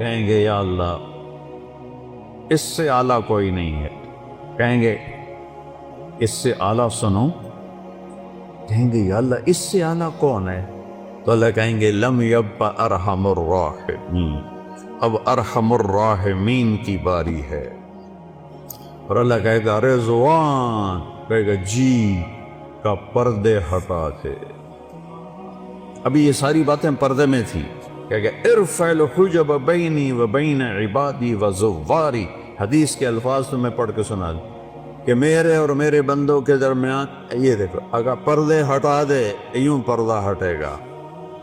کہیں گے یا اللہ اس سے اعلیٰ کوئی نہیں ہے. کہیں گے اس سے اعلیٰ سنو. کہیں گے یا اللہ اس سے اعلیٰ کون ہے؟ تو اللہ کہیں گے لم یبق ارحم الراحمین، اب ارحم الراحمین کی باری ہے. اور اللہ کہے گا رضوان، کہے گا جی کا پردے ہٹا دے. ابھی یہ ساری باتیں پردے میں تھی. کہے گا ارفع الحجب بینی و بین عبادی و زواری. حدیث کے الفاظ تو میں پڑھ کے سنا دوں کہ میرے اور میرے بندوں کے درمیان یہ دیکھو، اگر پردے ہٹا دے یوں پردہ ہٹے گا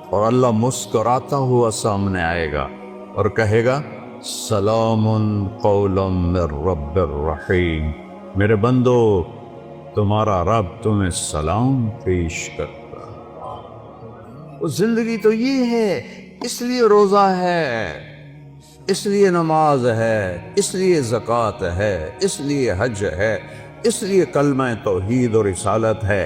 اور اللہ مسکراتا ہوا سامنے آئے گا اور کہے گا سلام قولا من رب الرحیم. میرے بندو تمہارا رب تمہیں سلام پیش کرتا. وہ زندگی تو یہ ہے، اس لیے روزہ ہے، اس لیے نماز ہے، اس لیے زکوٰۃ ہے، اس لیے حج ہے، اس لیے کلمہ توحید اور رسالت ہے،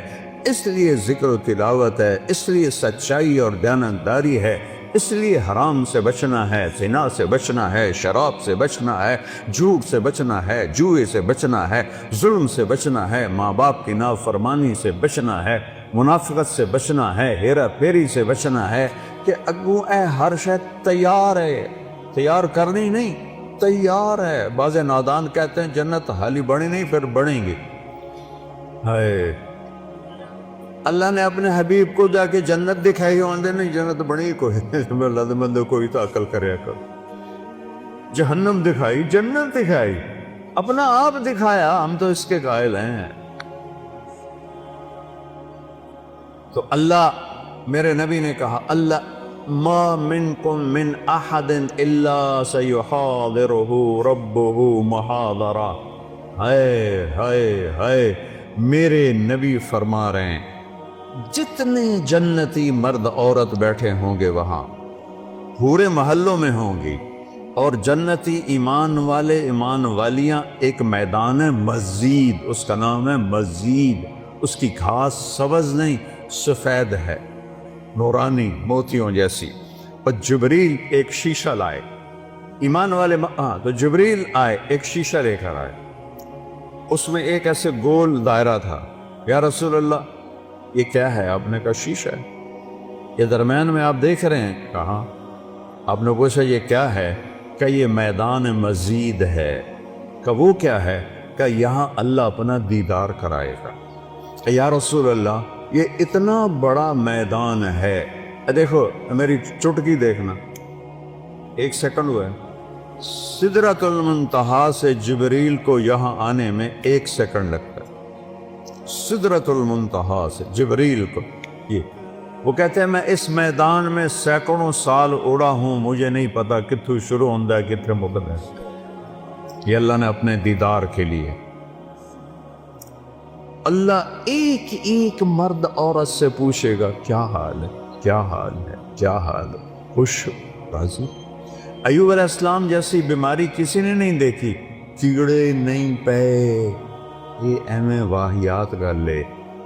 اس لیے ذکر و تلاوت ہے، اس لیے سچائی اور دیانتداری ہے، اس لیے حرام سے بچنا ہے، زنا سے بچنا ہے، شراب سے بچنا ہے، جھوٹ سے بچنا ہے، جوئے سے بچنا ہے، ظلم سے بچنا ہے، ماں باپ کی نافرمانی سے بچنا ہے، منافقت سے بچنا ہے، ہیرا پھیری سے بچنا ہے. کہ اگوں اے ہر شے تیار ہے، تیار کرنی نہیں، تیار ہے. بعض نادان کہتے ہیں جنت حالی بڑی نہیں پھر بڑھیں گی. ہائے اللہ نے اپنے حبیب کو جا کے جنت دکھائی ہوندے نہیں جنت بڑی کوئی اللہ بندے کوئی تو عقل کرے کر. جہنم دکھائی، جنت دکھائی، اپنا آپ دکھایا، ہم تو اس کے قائل ہیں. تو اللہ میرے نبی نے کہا اللہ ما منکم من احد الا سیحاضرہ ربہ محاضرہ. ہائے ہائے ہائے، میرے نبی فرما رہے ہیں جتنے جنتی مرد عورت بیٹھے ہوں گے وہاں پورے محلوں میں ہوں گی، اور جنتی ایمان والے ایمان والیاں ایک میدان ہے مزید، اس کا نام ہے مزید. اس کی گھاس سبز نہیں سفید ہے، نورانی موتیوں جیسی. اور جبریل ایک شیشہ لائے، ایمان والے تو جبریل آئے ایک شیشہ لے کر آئے، اس میں ایک ایسے گول دائرہ تھا. یا رسول اللہ یہ کیا ہے؟ آپ نے کہا شیشہ ہے. یہ درمیان میں آپ دیکھ رہے ہیں؟ کہاں. آپ نے پوچھا یہ کیا ہے؟ کہ یہ میدان مزید ہے. کہ وہ کیا ہے؟ کہ یہاں اللہ اپنا دیدار کرائے گا. یا رسول اللہ یہ اتنا بڑا میدان ہے. دیکھو میری چٹکی دیکھنا، ایک سیکنڈ ہوا ہے. سدرۃ المنتہا سے جبریل کو یہاں آنے میں 1 سیکنڈ لگتا ہے. سدرۃ المنتہا سے جبریل کو یہ وہ کہتے ہیں میں اس میدان میں سینکڑوں سال اڑا ہوں، مجھے نہیں پتا کتھوں شروع ہوندہ ہے کتھے مکمل ہے. یہ اللہ نے اپنے دیدار کے لیے. اللہ ایک ایک مرد عورت سے پوچھے گا کیا حال ہے، کیا حال ہے، کیا حال ہے، خوش راضی. ایوب علیہ السلام جیسی بیماری کسی نے نہیں دیکھی، کیڑے نہیں پے، یہ ایویں واہیات کر لے.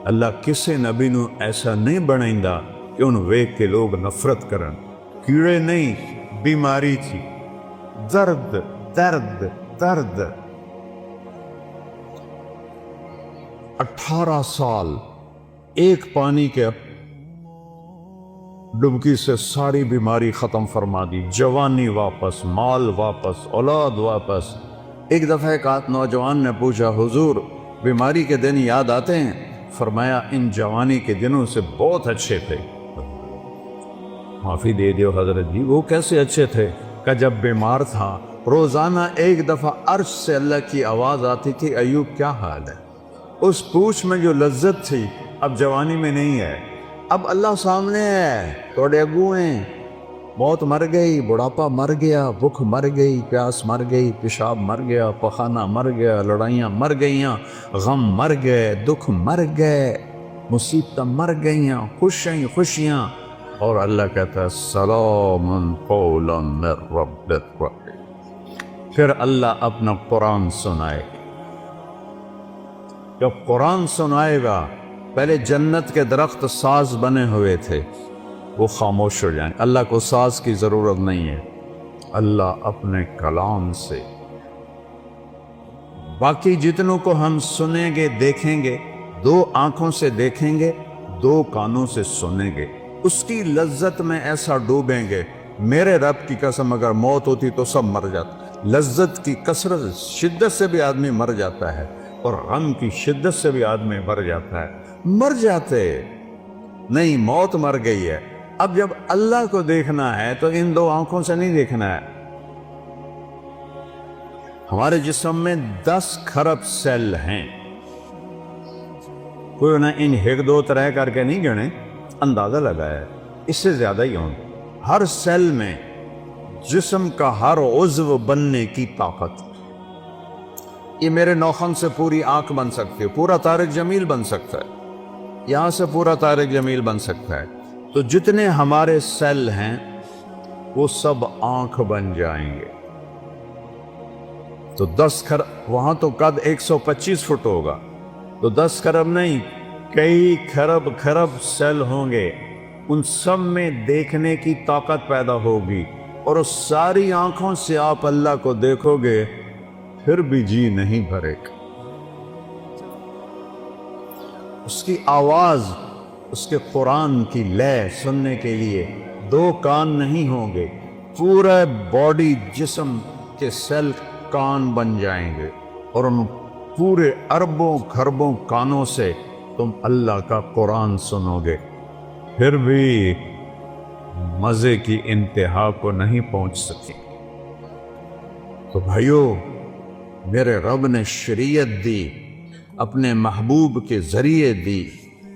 اللہ کسے نبی نو ایسا نہیں بنائندا کہ ان ویک کے لوگ نفرت کرن. کیڑے نہیں، بیماری تھی، درد درد درد. 18 سال ایک پانی کے ڈبکی سے ساری بیماری ختم فرما دی. جوانی واپس، مال واپس، اولاد واپس. ایک دفعہ ایک نوجوان نے پوچھا حضور بیماری کے دن یاد آتے ہیں؟ فرمایا ان جوانی کے دنوں سے بہت اچھے تھے. معافی دے دیو حضرت جی، وہ کیسے اچھے تھے؟ کہ جب بیمار تھا روزانہ ایک دفعہ عرش سے اللہ کی آواز آتی تھی ایوب کیا حال ہے. اس پوچھ میں جو لذت تھی اب جوانی میں نہیں ہے. اب اللہ سامنے ہے، توڑے اگو ہیں. موت مر گئی، بڑھاپا مر گیا، بھوک مر گئی، پیاس مر گئی، پیشاب مر گیا، پخانہ مر گیا، لڑائیاں مر گئیاں، غم مر گئے، دکھ مر گئے، مصیبتیں مر گئیاں، خوشیاں. اور اللہ کہتا ہے سلام قولا من رب الرحیم. پھر اللہ اپنا قرآن سنائے. جب قرآن سنائے گا، پہلے جنت کے درخت ساز بنے ہوئے تھے، وہ خاموش ہو جائیں. اللہ کو ساز کی ضرورت نہیں ہے. اللہ اپنے کلام سے باقی جتنوں کو ہم سنیں گے دیکھیں گے، دو آنکھوں سے دیکھیں گے، دو کانوں سے سنیں گے، اس کی لذت میں ایسا ڈوبیں گے، میرے رب کی قسم اگر موت ہوتی تو سب مر جاتا۔ لذت کی کثرت شدت سے بھی آدمی مر جاتا ہے، اور غم کی شدت سے بھی آدمی مر جاتا ہے۔ مر جاتے نہیں، موت مر گئی ہے۔ اب جب اللہ کو دیکھنا ہے تو ان دو آنکھوں سے نہیں دیکھنا ہے۔ ہمارے جسم میں 10 کھرب سیل ہیں، کوئی نہ ان ایک دو طرح کر کے نہیں گنے، اندازہ لگایا ہے اس سے زیادہ ہی ہوں۔ ہر سیل میں جسم کا ہر عضو بننے کی طاقت۔ یہ میرے نوخن سے پوری آنکھ بن سکتی ہے، پورا طارق جمیل بن سکتا ہے، یہاں سے پورا طارق جمیل بن سکتا ہے۔ تو جتنے ہمارے سیل ہیں وہ سب آنکھ بن جائیں گے۔ تو 10 کھرب، وہاں تو قد 125 فٹ ہوگا، تو 10 کھرب نہیں، کئی کھرب سیل ہوں گے، ان سب میں دیکھنے کی طاقت پیدا ہوگی، اور اس ساری آنکھوں سے آپ اللہ کو دیکھو گے پھر بھی جی نہیں بھرے گا۔ اس کی آواز، اس کے قرآن کی لے سننے کے لیے 2 کان نہیں ہوں گے، پورے باڈی جسم کے سیل کان بن جائیں گے، اور ان پورے اربوں کھربوں کانوں سے تم اللہ کا قرآن سنو گے، پھر بھی مزے کی انتہا کو نہیں پہنچ سکے۔ تو بھائیو، میرے رب نے شریعت دی، اپنے محبوب کے ذریعے دی۔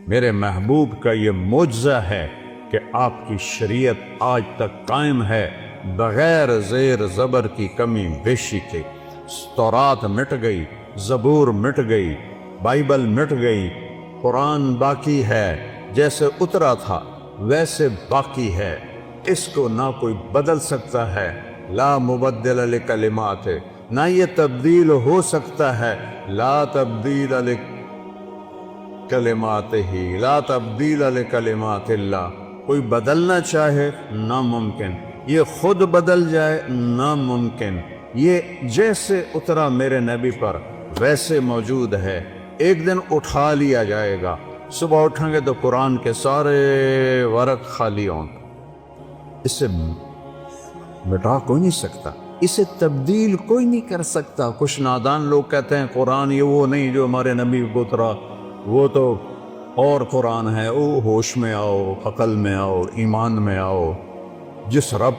میرے محبوب کا یہ معجزہ ہے کہ آپ کی شریعت آج تک قائم ہے، بغیر زیر زبر کی کمی بیشی کے۔ تورات مٹ گئی، زبور مٹ گئی، بائبل مٹ گئی، قرآن باقی ہے، جیسے اترا تھا ویسے باقی ہے، اس کو نہ کوئی بدل سکتا ہے، لا مبدل لکلمات، نہ یہ تبدیل ہو سکتا ہے، لا تبدیل لکلمات ہی، لا تبدیل لکلمات اللہ۔ کوئی بدلنا چاہے ناممکن، یہ خود بدل جائے ناممکن، یہ جیسے اترا میرے نبی پر ویسے موجود ہے، ایک دن اٹھا لیا جائے گا۔ صبح اٹھیں گے تو قرآن کے سارے ورق خالی ہوں، اسے مٹا کوئی نہیں سکتا، اسے تبدیل کوئی نہیں کر سکتا۔ کچھ نادان لوگ کہتے ہیں قرآن یہ وہ نہیں جو ہمارے نبی کو اترا، وہ تو اور قرآن ہے۔ او ہوش میں آؤ، عقل میں آؤ، ایمان میں آؤ۔ جس رب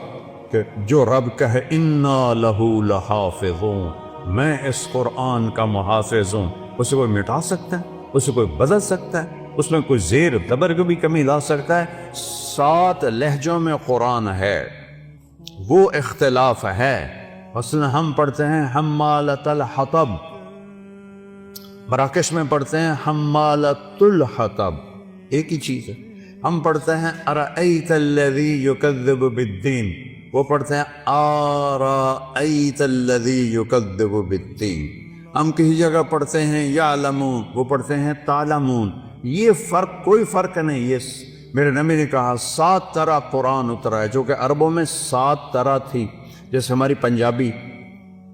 کے جو رب کہے انا لہو لحافظون، میں اس قرآن کا محافظ ہوں، اسے کوئی مٹا سکتا ہے؟ اسے کوئی بدل سکتا ہے؟ اس میں کوئی زیر دبر کو بھی کمی لا سکتا ہے؟ 7 لہجوں میں قرآن ہے، وہ اختلاف ہے۔ مثلا ہم پڑھتے ہیں حمالۃ الحطب، مراکش میں پڑھتے ہیں حمالۃ الحطب، ایک ہی چیز ہے۔ ہم پڑھتے ہیں ارأیت الذی یکذب بالدین، وہ پڑھتے ہیں آرأیت الذی یکذب بالدین۔ ہم کسی جگہ پڑھتے ہیں یعلمون، وہ پڑھتے ہیں تعلمون۔ یہ فرق، کوئی فرق نہیں۔ یہ میرے نبی نے کہا 7 طرح قرآن اترا ہے، جو کہ عربوں میں 7 طرح تھی۔ جیسے ہماری پنجابی،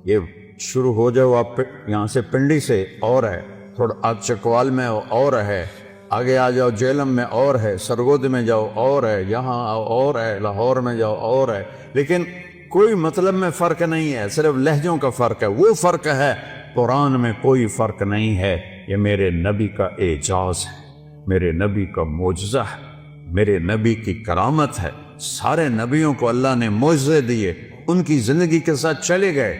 یہ شروع ہو جاؤ آپ یہاں سے پنڈی سے اور ہے، تھوڑا آج چکوال میں اور ہے، آگے آ جاؤ جیلم میں اور ہے، سرگود میں جاؤ اور ہے، یہاں آؤ اور ہے، لاہور میں جاؤ اور ہے، لیکن کوئی مطلب میں فرق نہیں ہے، صرف لہجوں کا فرق ہے۔ وہ فرق ہے، قرآن میں کوئی فرق نہیں ہے۔ یہ میرے نبی کا اعجاز ہے، میرے نبی کا معجزہ ہے، میرے نبی کی کرامت ہے۔ سارے نبیوں کو اللہ نے معجزے دیے، ان کی زندگی کے ساتھ چلے گئے۔